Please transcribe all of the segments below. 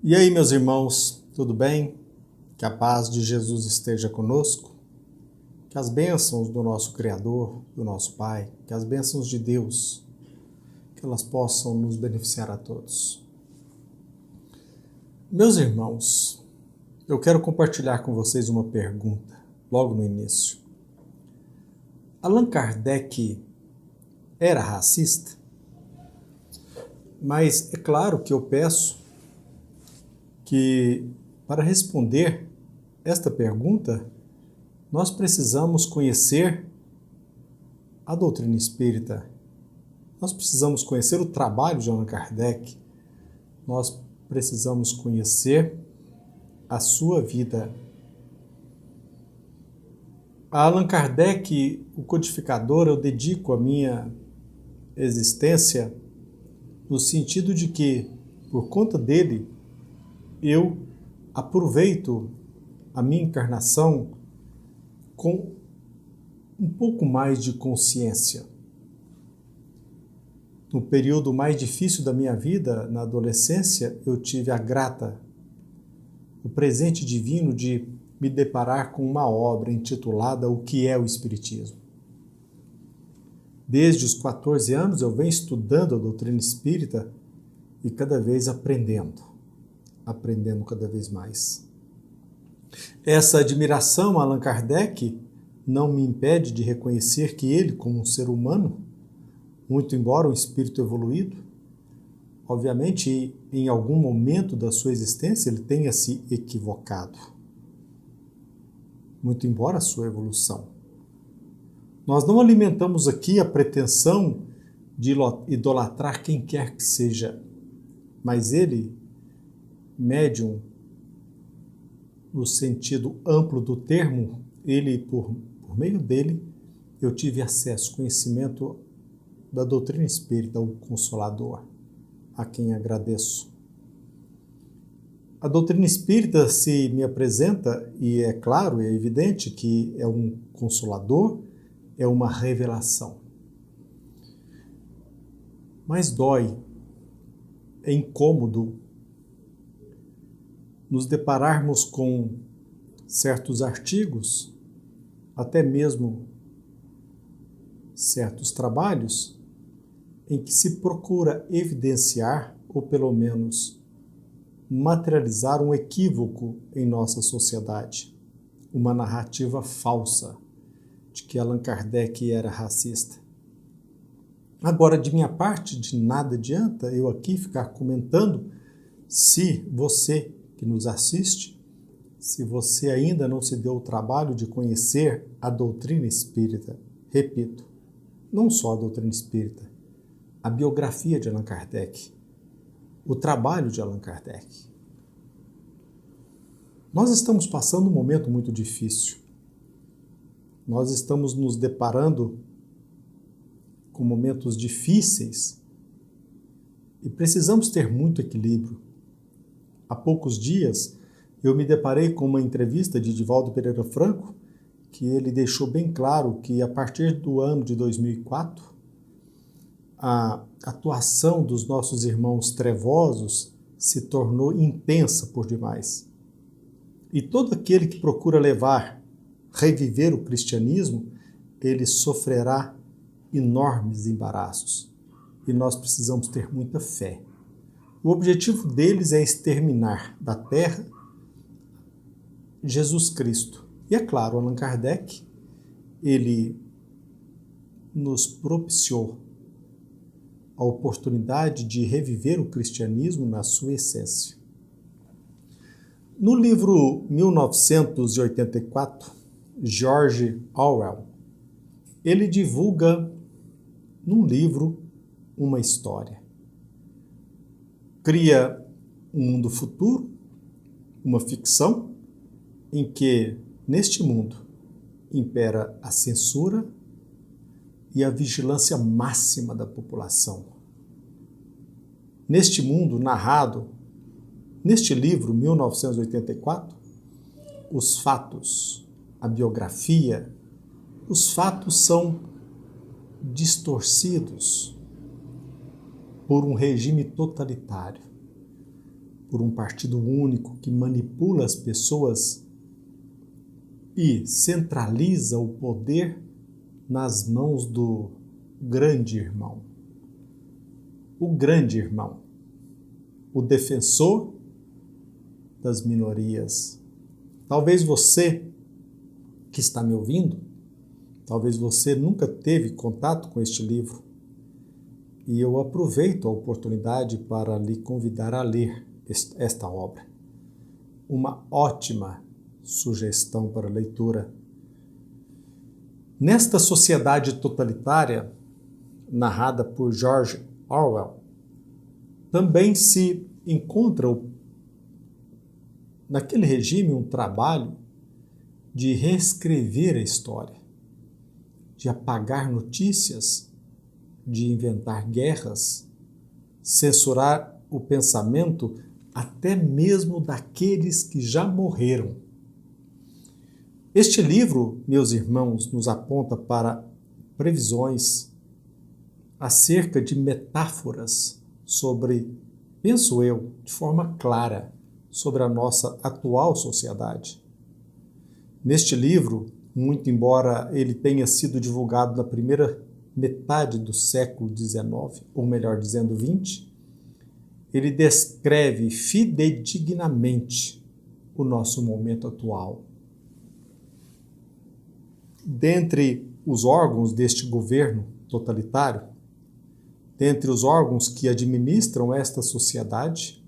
E aí, meus irmãos, tudo bem? Que a paz de Jesus esteja conosco, que as bênçãos do nosso Criador, do nosso Pai, que as bênçãos de Deus, que elas possam nos beneficiar a todos. Meus irmãos, eu quero compartilhar com vocês uma pergunta, logo no início. Allan Kardec era racista? Mas é claro que eu peço que, para responder esta pergunta, nós precisamos conhecer a doutrina espírita. Nós precisamos conhecer o trabalho de Allan Kardec. Nós precisamos conhecer a sua vida. A Allan Kardec, o codificador, eu dedico a minha existência no sentido de que, por conta dele, eu aproveito a minha encarnação com um pouco mais de consciência. No período mais difícil da minha vida, na adolescência, eu tive o presente divino de me deparar com uma obra intitulada O que é o Espiritismo. Desde os 14 anos eu venho estudando a doutrina espírita e cada vez aprendendo cada vez mais. Essa admiração a Allan Kardec não me impede de reconhecer que ele, como um ser humano, muito embora um espírito evoluído, obviamente em algum momento da sua existência ele tenha se equivocado, muito embora a sua evolução. Nós não alimentamos aqui a pretensão de idolatrar quem quer que seja, mas ele, médium, no sentido amplo do termo, ele, por meio dele, eu tive acesso, conhecimento da doutrina espírita, o Consolador, a quem agradeço. A doutrina espírita se me apresenta, e é claro, é evidente que é um consolador, é uma revelação. Mas dói, é incômodo nos depararmos com certos artigos, até mesmo certos trabalhos, em que se procura evidenciar, ou pelo menos materializar um equívoco em nossa sociedade, uma narrativa falsa de que Allan Kardec era racista. Agora, de minha parte, de nada adianta eu aqui ficar comentando se você que nos assiste, se você ainda não se deu o trabalho de conhecer a doutrina espírita, repito, não só a doutrina espírita, a biografia de Allan Kardec, o trabalho de Allan Kardec. Nós estamos passando um momento muito difícil. Nós estamos nos deparando com momentos difíceis e precisamos ter muito equilíbrio. Há poucos dias eu me deparei com uma entrevista de Divaldo Pereira Franco, que ele deixou bem claro que a partir do ano de 2004, a atuação dos nossos irmãos trevosos se tornou intensa por demais. E todo aquele que procura reviver o cristianismo, ele sofrerá enormes embaraços. E nós precisamos ter muita fé. O objetivo deles é exterminar da terra Jesus Cristo. E é claro, Allan Kardec, ele nos propiciou a oportunidade de reviver o cristianismo na sua essência. No livro 1984, George Orwell, ele divulga num livro uma história. Cria um mundo futuro, uma ficção, em que, neste mundo, impera a censura e a vigilância máxima da população. Neste mundo narrado, neste livro, 1984, os fatos, a biografia, os fatos são distorcidos por um regime totalitário, por um partido único que manipula as pessoas e centraliza o poder nas mãos do grande irmão. O grande irmão, o defensor das minorias. Talvez você que está me ouvindo, talvez você nunca teve contato com este livro, e eu aproveito a oportunidade para lhe convidar a ler esta obra. Uma ótima sugestão para leitura. Nesta sociedade totalitária, narrada por George Orwell, também se encontra naquele regime um trabalho de reescrever a história, de apagar notícias, de inventar guerras, censurar o pensamento até mesmo daqueles que já morreram. Este livro, meus irmãos, nos aponta para previsões acerca de metáforas sobre, penso eu, de forma clara, sobre a nossa atual sociedade. Neste livro, muito embora ele tenha sido divulgado na primeira metade do século XIX, ou melhor dizendo, XX, ele descreve fidedignamente o nosso momento atual. Dentre os órgãos deste governo totalitário, dentre os órgãos que administram esta sociedade,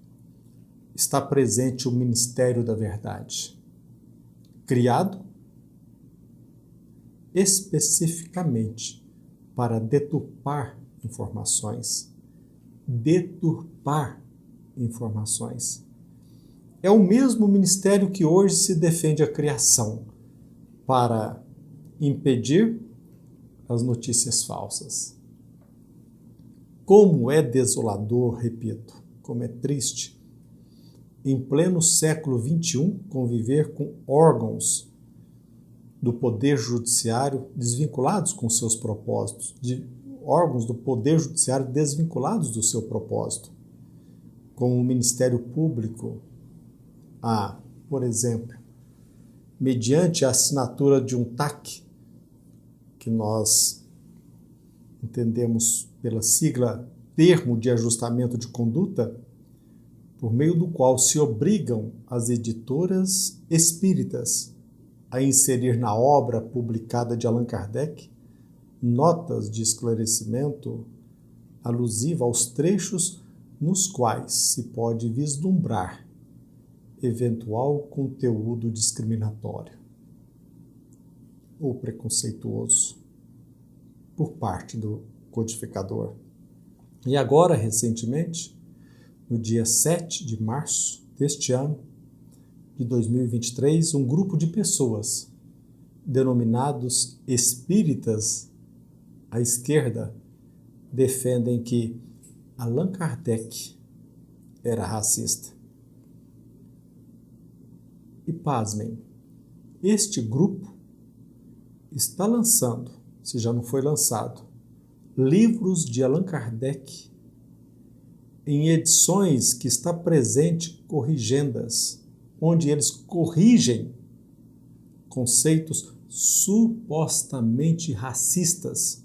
está presente o Ministério da Verdade, criado especificamente para deturpar informações. Deturpar informações. É o mesmo ministério que hoje se defende a criação para impedir as notícias falsas. Como é desolador, repito, como é triste, em pleno século XXI, conviver com órgãos do Poder Judiciário desvinculados com seus propósitos, de órgãos do Poder Judiciário desvinculados do seu propósito, como o Ministério Público, por exemplo, mediante a assinatura de um TAC, que nós entendemos pela sigla Termo de Ajustamento de Conduta, por meio do qual se obrigam as editoras espíritas a inserir na obra publicada de Allan Kardec notas de esclarecimento alusiva aos trechos nos quais se pode vislumbrar eventual conteúdo discriminatório ou preconceituoso por parte do codificador. E agora, recentemente, no dia 7 de março deste ano, de 2023, um grupo de pessoas, denominados espíritas à esquerda, defendem que Allan Kardec era racista. E pasmem, este grupo está lançando, se já não foi lançado, livros de Allan Kardec em edições que está presente corrigendas, onde eles corrigem conceitos supostamente racistas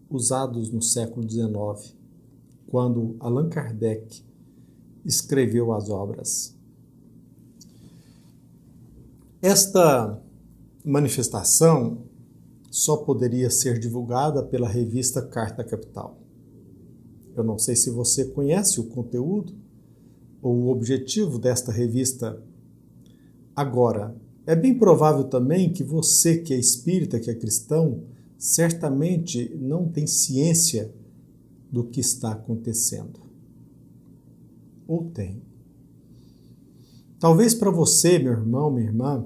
usados no século XIX, quando Allan Kardec escreveu as obras. Esta manifestação só poderia ser divulgada pela revista Carta Capital. Eu não sei se você conhece o conteúdo ou o objetivo desta revista. Agora, é bem provável também que você que é espírita, que é cristão, certamente não tem ciência do que está acontecendo. Ou tem. Talvez para você, meu irmão, minha irmã,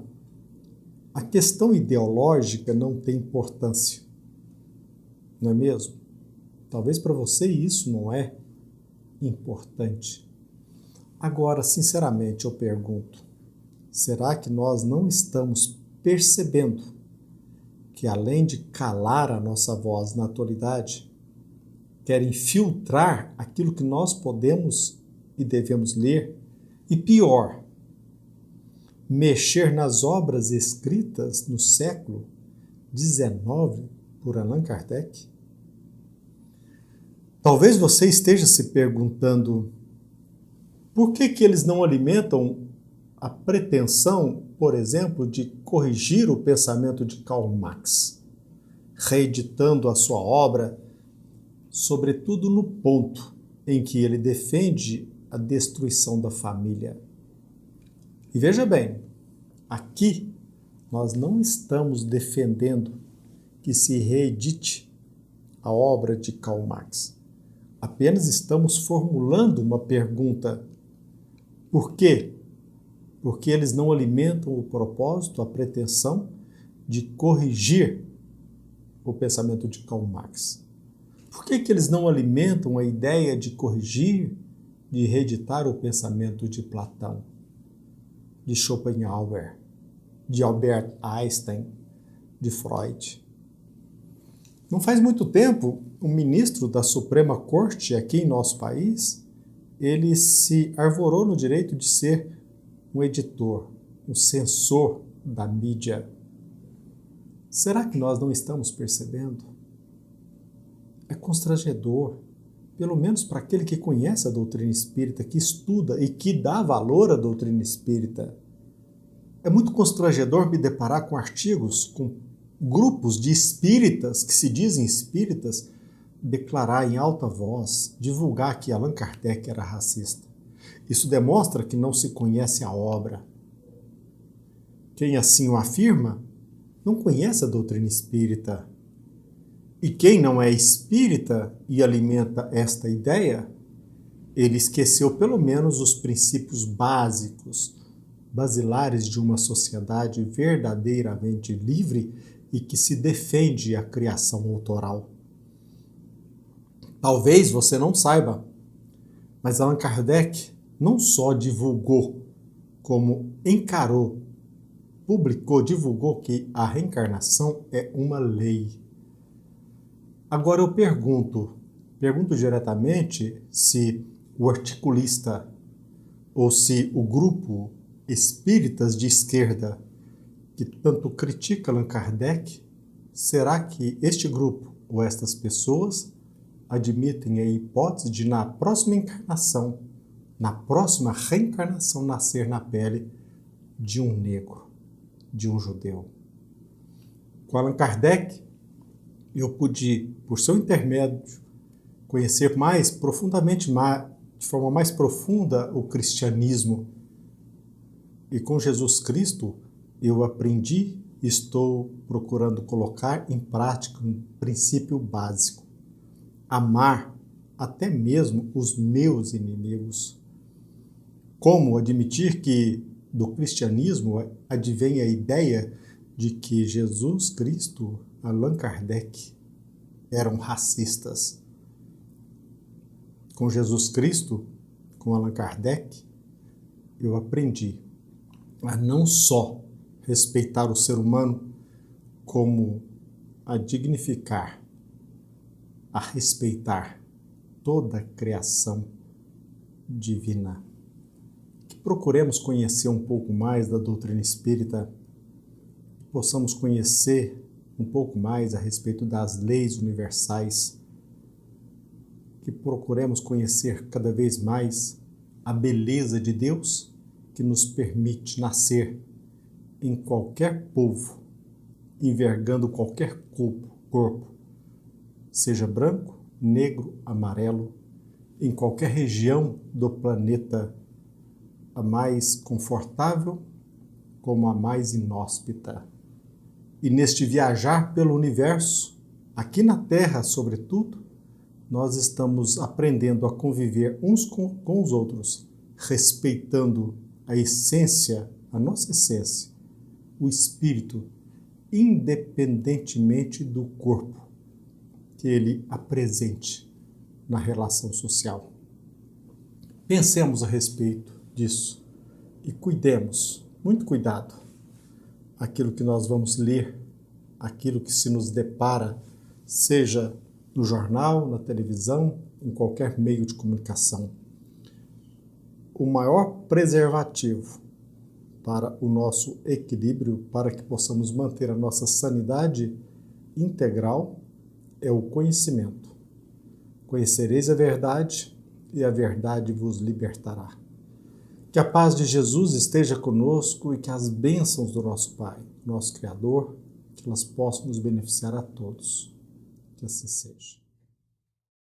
a questão ideológica não tem importância. Não é mesmo? Talvez para você isso não é importante. Agora, sinceramente, eu pergunto, será que nós não estamos percebendo que, além de calar a nossa voz na atualidade, querem filtrar aquilo que nós podemos e devemos ler E pior, mexer nas obras escritas no século XIX por Allan Kardec? Talvez você esteja se perguntando por que eles não alimentam a pretensão, por exemplo, de corrigir o pensamento de Karl Marx, reeditando a sua obra, sobretudo no ponto em que ele defende a destruição da família. E veja bem, aqui nós não estamos defendendo que se reedite a obra de Karl Marx. Apenas estamos formulando uma pergunta. Por quê? Porque eles não alimentam o propósito, a pretensão de corrigir o pensamento de Karl Marx. Por que eles não alimentam a ideia de corrigir, de reeditar o pensamento de Platão, de Schopenhauer, de Albert Einstein, de Freud? Não faz muito tempo, um ministro da Suprema Corte aqui em nosso país, ele se arvorou no direito de ser um editor, um censor da mídia. Será que nós não estamos percebendo? É constrangedor, pelo menos para aquele que conhece a doutrina espírita, que estuda e que dá valor à doutrina espírita. É muito constrangedor me deparar com artigos, com grupos de espíritas que se dizem espíritas, declarar em alta voz, divulgar que Allan Kardec era racista. Isso demonstra que não se conhece a obra. Quem assim o afirma, não conhece a doutrina espírita. E quem não é espírita e alimenta esta ideia, ele esqueceu pelo menos os princípios básicos, basilares de uma sociedade verdadeiramente livre e que se defende a criação autoral. Talvez você não saiba, mas Allan Kardec não só divulgou, como encarou, publicou, divulgou que a reencarnação é uma lei. Agora eu pergunto diretamente se o articulista ou se o grupo espíritas de esquerda que tanto critica Allan Kardec, será que este grupo ou estas pessoas admitem a hipótese de na próxima encarnação, na próxima reencarnação, nascer na pele de um negro, de um judeu? Com Allan Kardec, eu pude, por seu intermédio, conhecer mais profundamente, de forma mais profunda, o cristianismo. E com Jesus Cristo, eu aprendi e estou procurando colocar em prática um princípio básico: amar até mesmo os meus inimigos. Como admitir que do cristianismo advém a ideia de que Jesus Cristo, Allan Kardec, eram racistas? Com Jesus Cristo, com Allan Kardec, eu aprendi a não só respeitar o ser humano, como a dignificar, a respeitar toda a criação divina. Que procuremos conhecer um pouco mais da doutrina espírita, que possamos conhecer um pouco mais a respeito das leis universais, que procuremos conhecer cada vez mais a beleza de Deus que nos permite nascer em qualquer povo, envergando qualquer corpo, seja branco, negro, amarelo, em qualquer região do planeta, a mais confortável como a mais inóspita. E neste viajar pelo universo, aqui na Terra, sobretudo, nós estamos aprendendo a conviver uns com os outros, respeitando a essência, a nossa essência, o espírito, independentemente do corpo que ele apresente na relação social. Pensemos a respeito disso e cuidemos, muito cuidado, aquilo que nós vamos ler, aquilo que se nos depara, seja no jornal, na televisão, em qualquer meio de comunicação. o maior preservativo para o nosso equilíbrio, para que possamos manter a nossa sanidade integral, é o conhecimento. Conhecereis a verdade e a verdade vos libertará. Que a paz de Jesus esteja conosco e que as bênçãos do nosso Pai, nosso Criador, que elas possam nos beneficiar a todos. Que assim seja.